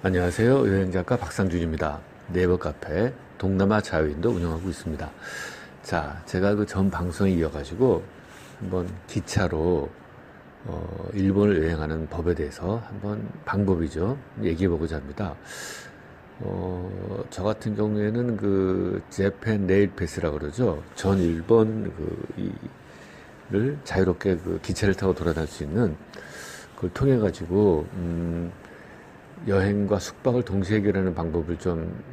안녕하세요. 여행작가 박상준입니다. 네이버 카페 동남아 자유인도 운영하고 있습니다. 자, 제가 그 전 방송에 이어가지고 한번 기차로 일본을 여행하는 법에 대해서 한번 방법이죠. 얘기해보고자 합니다. 저 같은 경우에는 그 재팬 레일 패스라고 그러죠. 전 일본 를 자유롭게 그 기차를 타고 돌아다닐 수 있는 그걸 통해 가지고 여행과 숙박을 동시에 해결하는 방법을 좀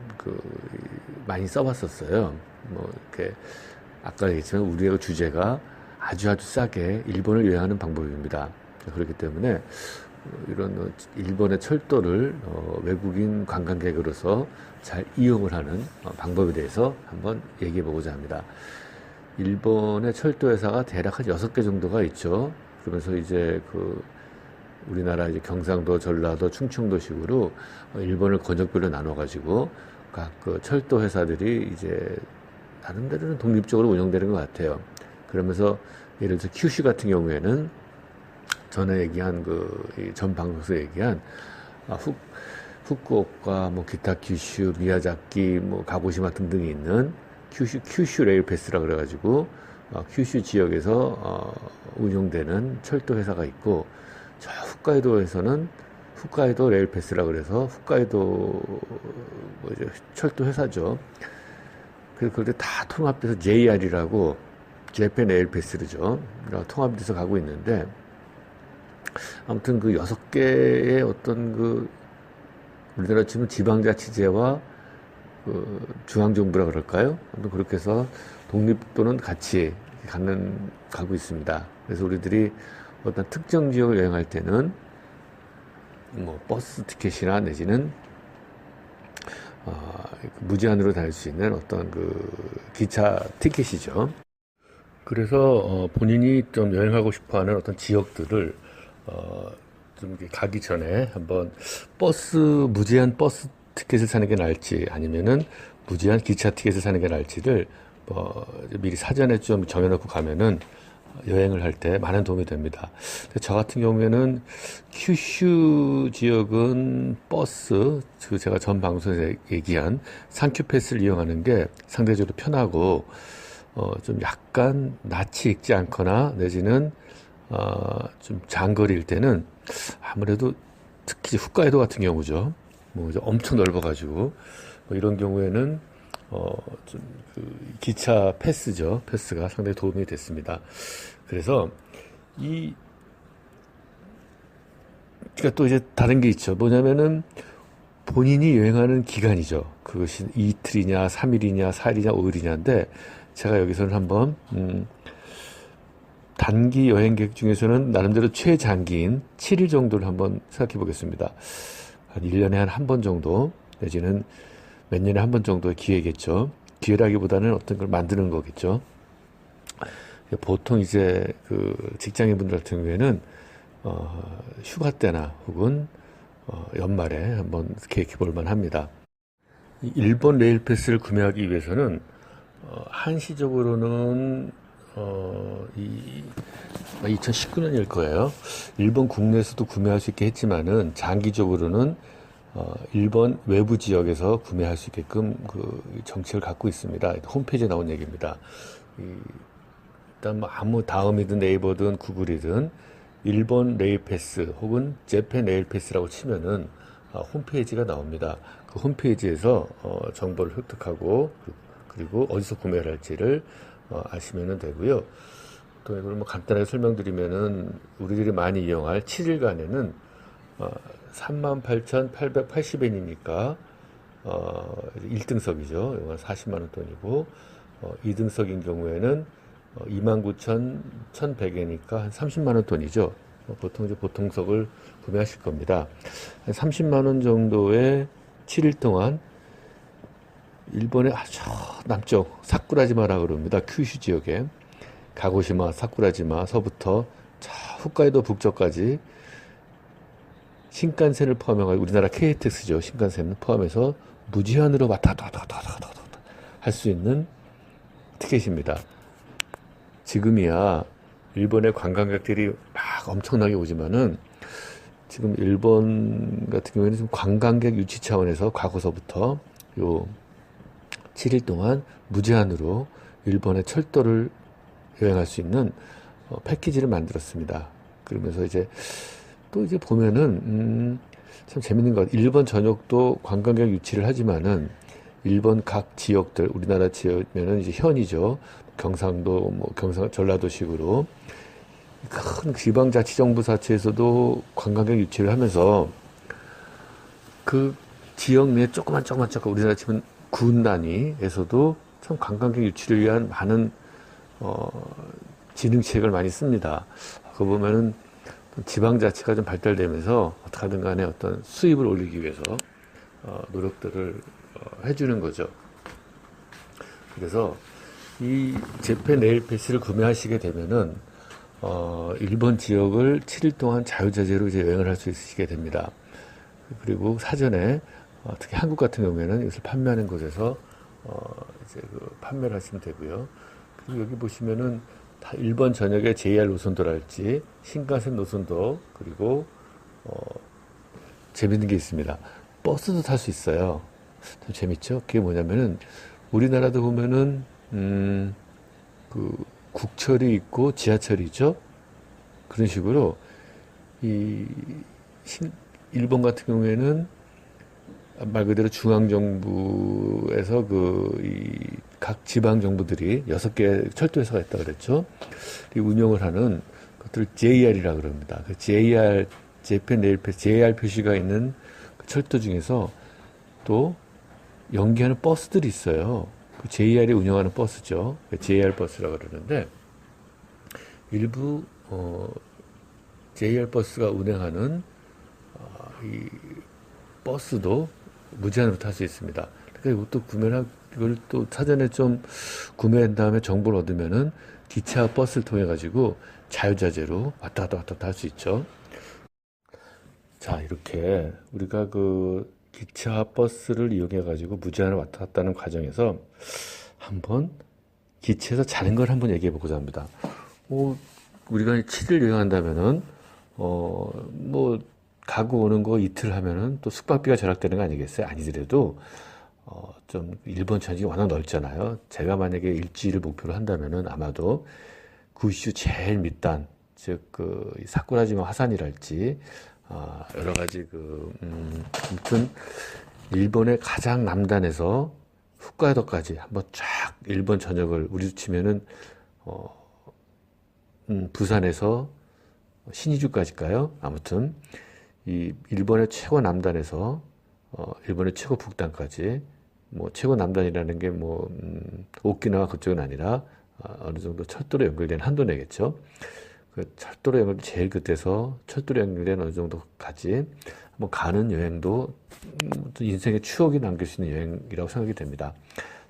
많이 써봤었어요. 뭐 이렇게 아까 얘기했지만 우리의 주제가 아주 싸게 일본을 여행하는 방법입니다. 그렇기 때문에 이런 일본의 철도를 외국인 관광객으로서 잘 이용을 하는 방법에 대해서 한번 얘기해 보고자 합니다. 일본의 철도 회사가 대략 한 6개 정도가 있죠. 그러면서 이제 우리나라 이제 경상도, 전라도, 충청도식으로 일본을 권역별로 나눠가지고 각 그 철도 회사들이 이제 나름대로는 독립적으로 운영되는 것 같아요. 그러면서 예를 들어서 큐슈 같은 경우에는 전에 얘기한 전 방송에서 얘기한 후쿠오카, 뭐 기타 큐슈, 미야자키, 뭐 가고시마 등등이 있는 큐슈 레일 패스라 그래가지고 큐슈 지역에서 운영되는 철도 회사가 있고, 저 홋카이도에서는 홋카이도 레일 패스라 그래서 홋카이도 철도 회사죠. 그래서 그걸 다 통합돼서 JR이라고 재팬 레일 패스죠. 통합돼서 가고 있는데, 아무튼 그 6개의 어떤 우리나라 치면 지방자치제와 중앙정부라 그럴까요? 아무튼 그렇게 해서 독립도는 같이 가고 있습니다. 그래서 우리들이 어떤 특정 지역을 여행할 때는 뭐 버스 티켓이나 내지는 무제한으로 다닐 수 있는 어떤 기차 티켓이죠. 그래서 본인이 좀 여행하고 싶어하는 어떤 지역들을 좀 이렇게 가기 전에 한번 무제한 버스 티켓을 사는 게 나을지 아니면은 무제한 기차 티켓을 사는 게 나을지를 미리 사전에 좀 정해놓고 가면은 여행을 할 때 많은 도움이 됩니다. 저 같은 경우에는 큐슈 지역은 버스, 제가 전 방송에서 얘기한 상큐 패스를 이용하는 게 상대적으로 편하고 좀 약간 낯이 익지 않거나 내지는 좀 장거리일 때는 아무래도 특히 홋카이도 같은 경우죠. 뭐 엄청 넓어가지고 뭐 이런 경우에는 기차 패스죠. 패스가 상당히 도움이 됐습니다. 그래서 그러니까 또 이제 다른 게 있죠. 뭐냐면은 본인이 여행하는 기간이죠. 그것이 이틀이냐, 3일이냐, 4일이냐, 5일이냐인데 제가 여기서는 한번 단기 여행객 중에서는 나름대로 최장기인 7일 정도를 한번 생각해 보겠습니다. 한 1년에 한 번 정도, 내지는 몇 년에 한 번 정도의 기회겠죠. 기회라기보다는 어떤 걸 만드는 거겠죠. 보통 이제 직장인 분들 같은 경우에는 휴가 때나 혹은 연말에 한번 계획해 볼 만합니다. 일본 레일 패스를 구매하기 위해서는 한시적으로는 2019년일 거예요. 일본 국내에서도 구매할 수 있게 했지만은 장기적으로는 일본 외부 지역에서 구매할 수 있게끔 정책을 갖고 있습니다. 홈페이지에 나온 얘기입니다. 일단 뭐 아무 다음이든 네이버든 구글이든 일본 레일 패스 혹은 재팬 레일 패스라고 치면은 홈페이지가 나옵니다. 그 홈페이지에서 정보를 획득하고 그리고 어디서 구매를 할지를 아시면 되고요. 또 이걸 뭐 간단하게 설명드리면은 우리들이 많이 이용할 7일간에는 38,880엔이니까 1등석이죠. 40만 원 돈이고 2등석인 경우에는 29,100엔이니까 한 30만 원 돈이죠. 보통 이제 보통석을 구매하실 겁니다. 한 30만 원 정도의 7일 동안 일본의 아주 남쪽 사쿠라지마라 그럽니다. 큐슈 지역에 가고시마, 사쿠라지마서부터 홋카이도 북쪽까지 신칸센을 포함해 우리나라 KTX죠. 신칸센을 포함해서 무제한으로 왔다 할 수 있는 티켓입니다. 지금이야 일본의 관광객들이 막 엄청나게 오지만은 지금 일본 같은 경우에는 좀 관광객 유치 차원에서 과거서부터 요 7일 동안 무제한으로 일본의 철도를 여행할 수 있는 패키지를 만들었습니다. 그러면서 이제 또 이제 보면은 참 재밌는 것 같아요. 일본 전역도 관광객 유치를 하지만은 일본 각 지역들, 우리나라 지역면은 이제 현이죠. 경상도, 뭐 경상 전라도식으로 큰 지방자치정부사체에서도 관광객 유치를 하면서 그 지역 내 조그만 우리나라 치면 군 단위에서도 참 관광객 유치를 위한 많은 진흥책을 많이 씁니다. 그거 보면은 지방자치가 좀 발달되면서 어떻게 하든 간에 어떤 수입을 올리기 위해서 노력들을 해주는 거죠. 그래서 이 재팬 레일 패스를 구매하시게 되면은 일본 지역을 7일 동안 자유자재로 이제 여행을 할 수 있으시게 됩니다. 그리고 사전에 특히 한국 같은 경우에는 이것을 판매하는 곳에서 이제 그 판매를 하시면 되고요. 그리고 여기 보시면은 다 일본 전역의 JR 노선도랄지 신칸센 노선도 그리고 재밌는 게 있습니다. 버스도 탈 수 있어요. 좀 재밌죠? 그게 뭐냐면은 우리나라도 보면은 그 국철이 있고 지하철이 있죠. 그런 식으로 이 일본 같은 경우에는 말 그대로 중앙정부에서 각 지방정부들이 6개 철도회사가 있다고 그랬죠. 이 운영을 하는 것들을 JR이라고 그럽니다. 그 JR, 재팬 레일패스, JR 표시가 있는 그 철도 중에서 또 연계하는 버스들이 있어요. 그 JR이 운영하는 버스죠. JR 버스라고 그러는데 일부 JR 버스가 운행하는 이 버스도 무제한으로 탈 수 있습니다. 그러니까 이걸 또 사전에 좀 구매한 다음에 정보를 얻으면은 기차 버스를 통해 가지고 자유자재로 왔다 갔다 할 수 있죠. 자, 이렇게 우리가 그 기차 버스를 이용해 가지고 무제한으로 왔다 갔다 하는 과정에서 한번 기차에서 자는 걸 한번 얘기해 보고자 합니다. 우리가 7일 여행한다면은 뭐 가고 오는 거 이틀 하면은 또 숙박비가 절약되는 거 아니겠어요? 아니더라도 좀 일본 전역이 워낙 넓잖아요. 제가 만약에 일주일을 목표로 한다면은 아마도 구슈 제일 밑단, 즉 그 사쿠라지마 화산이랄지 여러 가지 아무튼 일본의 가장 남단에서 홋카이도까지 한번 쫙 일본 전역을 우리로 치면은 부산에서 신의주까지일까요? 아무튼 이 일본의 최고 남단에서 일본의 최고 북단까지 뭐 최고 남단이라는 게 뭐 오키나와 그쪽은 아니라 어느 정도 철도로 연결된 한도 내겠죠. 그 철도로 연결된 제일 끝에서 철도로 연결된 어느 정도까지 한번 가는 여행도 인생의 추억이 남길 수 있는 여행이라고 생각이 됩니다.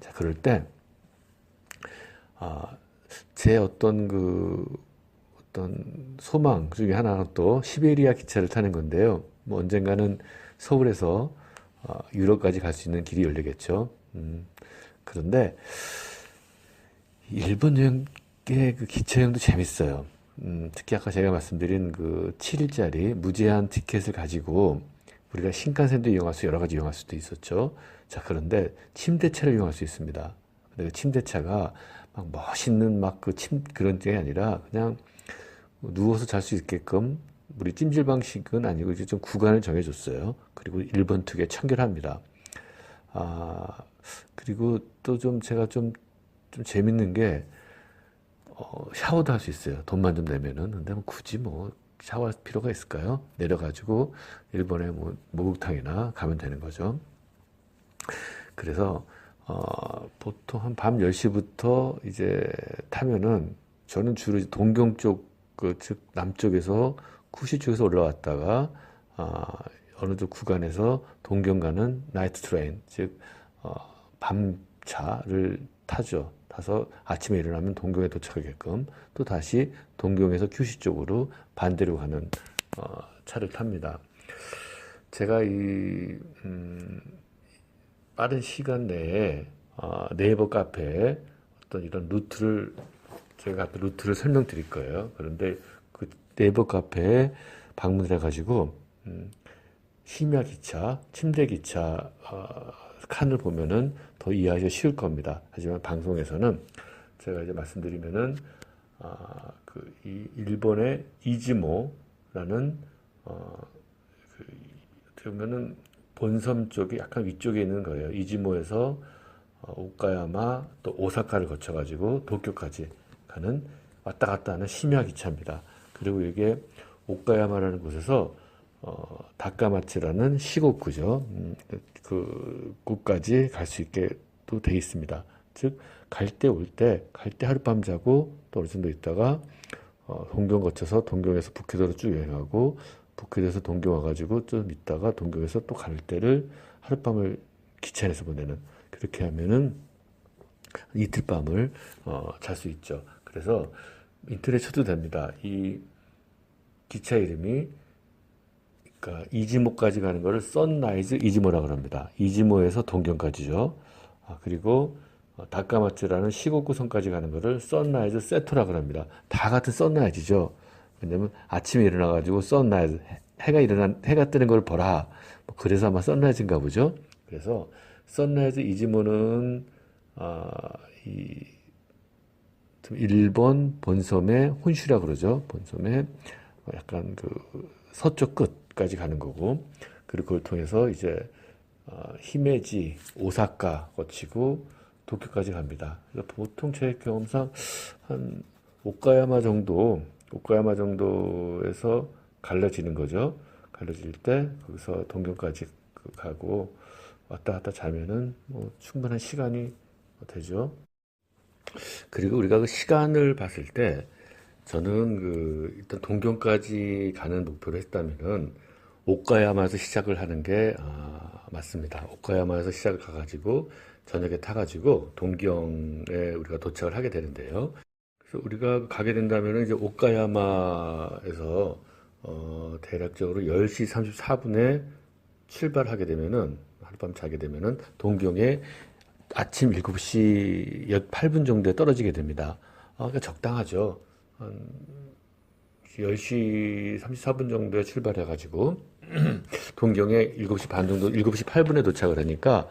자, 그럴 때 제 어떤 소망 중에 하나가 또 시베리아 기차를 타는 건데요. 뭐 언젠가는 서울에서 유럽까지 갈 수 있는 길이 열리겠죠. 그런데 일본 여행의 그 기차 여행도 재밌어요. 특히 아까 제가 말씀드린 그 7일짜리 무제한 티켓을 가지고 우리가 신칸센도 이용할 수 여러 가지 이용할 수도 있었죠. 자, 그런데 침대차를 이용할 수 있습니다. 근데 그 침대차가 막 멋있는 그런 게 아니라 그냥 누워서 잘 수 있게끔 우리 찜질 방식은 아니고 이제 좀 구간을 정해줬어요. 그리고 1번 특유에 청결합니다. 그리고 또 제가 좀 재밌는 게 샤워도 할 수 있어요. 돈만 좀 내면은. 근데 뭐 굳이 샤워할 필요가 있을까요? 내려가지고 일본의 목욕탕이나 가면 되는 거죠. 그래서 보통 한 밤 10시부터 이제 타면은 저는 주로 동경 쪽 즉 남쪽에서 쿠시 쪽에서 올라왔다가 어느 쪽 구간에서 동경 가는 나이트 트레인 즉 밤차를 타서 아침에 일어나면 동경에 도착하게끔 또 다시 동경에서 규시 쪽으로 반대로 가는 차를 탑니다. 제가 이 빠른 시간 내에 네이버 카페에 어떤 이런 제가 루트를 설명드릴 거예요. 그런데 그 네이버 카페에 방문을 해가지고 심야 기차, 침대 기차 칸을 보면은 더 이해하기가 쉬울 겁니다. 하지만 방송에서는 제가 이제 말씀드리면은 이 일본의 이즈모라는 어떻게 보면은 본섬 쪽이 약간 위쪽에 있는 거예요. 이즈모에서 오카야마 또 오사카를 거쳐가지고 도쿄까지 가는 왔다 갔다 하는 심야 기차입니다. 그리고 이게 오카야마라는 곳에서 다카마츠라는 시곡구죠. 그 곳까지 갈 수 있게 또 돼 있습니다. 즉, 갈 때 갈 때 하룻밤 자고 또 어느 정도 있다가 동경 거쳐서 동경에서 북해도로 쭉 여행하고 북해도에서 동경 와가지고 좀 있다가 동경에서 또 갈 때를 하룻밤을 기차 안에서 보내는 그렇게 하면은 이틀 밤을 잘 수 있죠. 그래서 인터넷 쳐도 됩니다. 이 기차 이름이 그러니까 이즈모까지 가는 거를 선라이즈 이즈모라고 합니다. 이즈모에서 동경까지죠. 그리고 다카마츠라는 시곡구 섬까지 가는 거를 선라이즈 세토라고 합니다. 다 같은 선라이즈죠. 왜냐면 아침에 일어나가지고 선라이즈 해가 뜨는 걸 보라. 뭐 그래서 아마 선라이즈인가 보죠. 그래서 선라이즈 이즈모는 이 일본 본섬의 혼슈라 그러죠. 본섬의 약간 그 서쪽 끝까지 가는 거고, 그리고 그걸 통해서 이제 히메지, 오사카 거치고 도쿄까지 갑니다. 그래서 보통 제 경험상 한 오카야마 정도에서 갈라지는 거죠. 갈라질 때 거기서 동경까지 가고 왔다 갔다 자면은 뭐 충분한 시간이 되죠. 그리고 우리가 그 시간을 봤을 때 저는 일단 동경까지 가는 목표를 했다면은 오카야마에서 시작을 하는 게 맞습니다. 오카야마에서 시작을 가가지고 저녁에 타가지고 동경에 우리가 도착을 하게 되는데요. 그래서 우리가 가게 된다면은 이제 오카야마에서 대략적으로 10시 34분에 출발하게 되면은 하룻밤 자게 되면은 동경에 아침 7시 8분 정도에 떨어지게 됩니다. 그러니까 적당하죠. 한 10시 34분 정도에 출발해가지고 동경에 7시 반 정도, 7시 8분에 도착을 하니까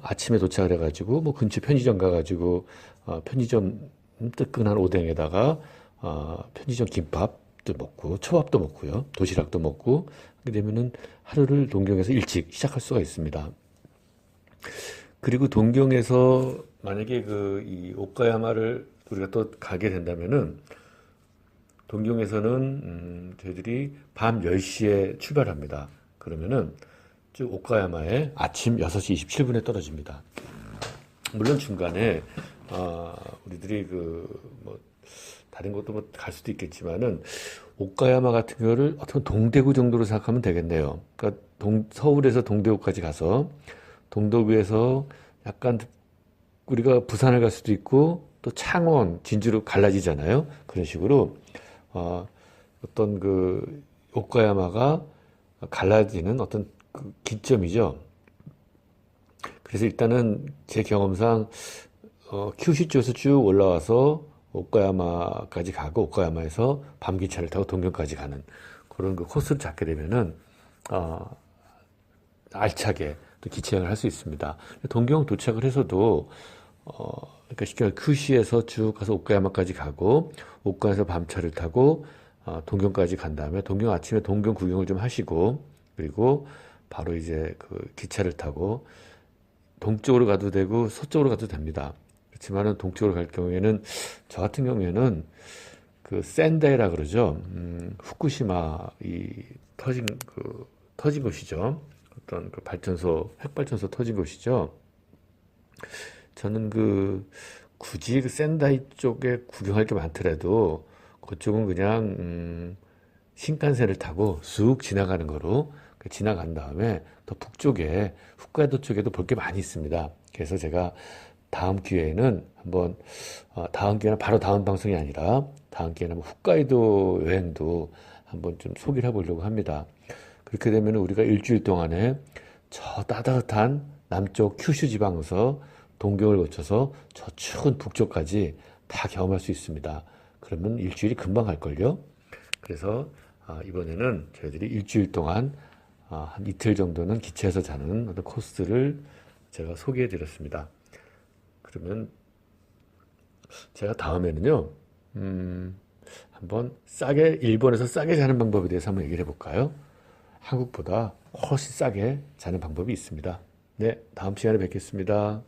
아침에 도착을 해가지고 뭐 근처 편의점 가가지고 편의점 뜨끈한 오뎅에다가 편의점 김밥도 먹고 초밥도 먹고요, 도시락도 먹고 그렇게 되면은 하루를 동경에서 일찍 시작할 수가 있습니다. 그리고 동경에서 만약에 이 오카야마를 우리가 또 가게 된다면은 동경에서는 저희들이 밤 10시에 출발합니다. 그러면은 쭉 오카야마에 아침 6시 27분에 떨어집니다. 물론 중간에 우리들이 뭐 다른 곳도 뭐 갈 수도 있겠지만은 오카야마 같은 거를 어떤 동대구 정도로 생각하면 되겠네요. 그러니까 서울에서 동대구까지 가서 동대구에서 약간 우리가 부산을 갈 수도 있고 또 창원, 진주로 갈라지잖아요. 그런 식으로 어떤 오카야마가 갈라지는 어떤 기점이죠. 그래서 일단은 제 경험상 큐슈 쪽에서 쭉 올라와서 오카야마까지 가고 오카야마에서 밤기차를 타고 동경까지 가는 그런 코스를 잡게 되면은 알차게 또 기차여행을 할 수 있습니다. 동경 도착을 해서도 그러니까 쉽게 말해 큐슈에서 쭉 가서 오카야마까지 가고 오카야마에서 밤차를 타고 동경까지 간 다음에 동경 아침에 동경 구경을 좀 하시고 그리고 바로 이제 기차를 타고 동쪽으로 가도 되고 서쪽으로 가도 됩니다. 그렇지만은 동쪽으로 갈 경우에는 저 같은 경우에는 센다이라 그러죠. 후쿠시마 터진 곳이죠. 어떤 핵발전소 터진 곳이죠. 저는 굳이 센다이 쪽에 구경할 게 많더라도 그쪽은 그냥 신칸센을 타고 쑥 지나가는 거로 지나간 다음에 더 북쪽에 홋카이도 쪽에도 볼 게 많이 있습니다. 그래서 제가 다음 기회에는 한번 다음 기회는 바로 다음 방송이 아니라 다음 기회는 한번 홋카이도 여행도 한번 좀 소개를 해보려고 합니다. 그렇게 되면 우리가 일주일 동안에 저 따뜻한 남쪽 큐슈 지방에서 동경을 거쳐서 저 추운 북쪽까지 다 경험할 수 있습니다. 그러면 일주일이 금방 갈걸요. 그래서 이번에는 저희들이 일주일 동안 한 이틀 정도는 기차에서 자는 어떤 코스를 제가 소개해 드렸습니다. 그러면 제가 다음에는요, 한번 일본에서 싸게 자는 방법에 대해서 한번 얘기를 해볼까요? 한국보다 훨씬 싸게 자는 방법이 있습니다. 네, 다음 시간에 뵙겠습니다.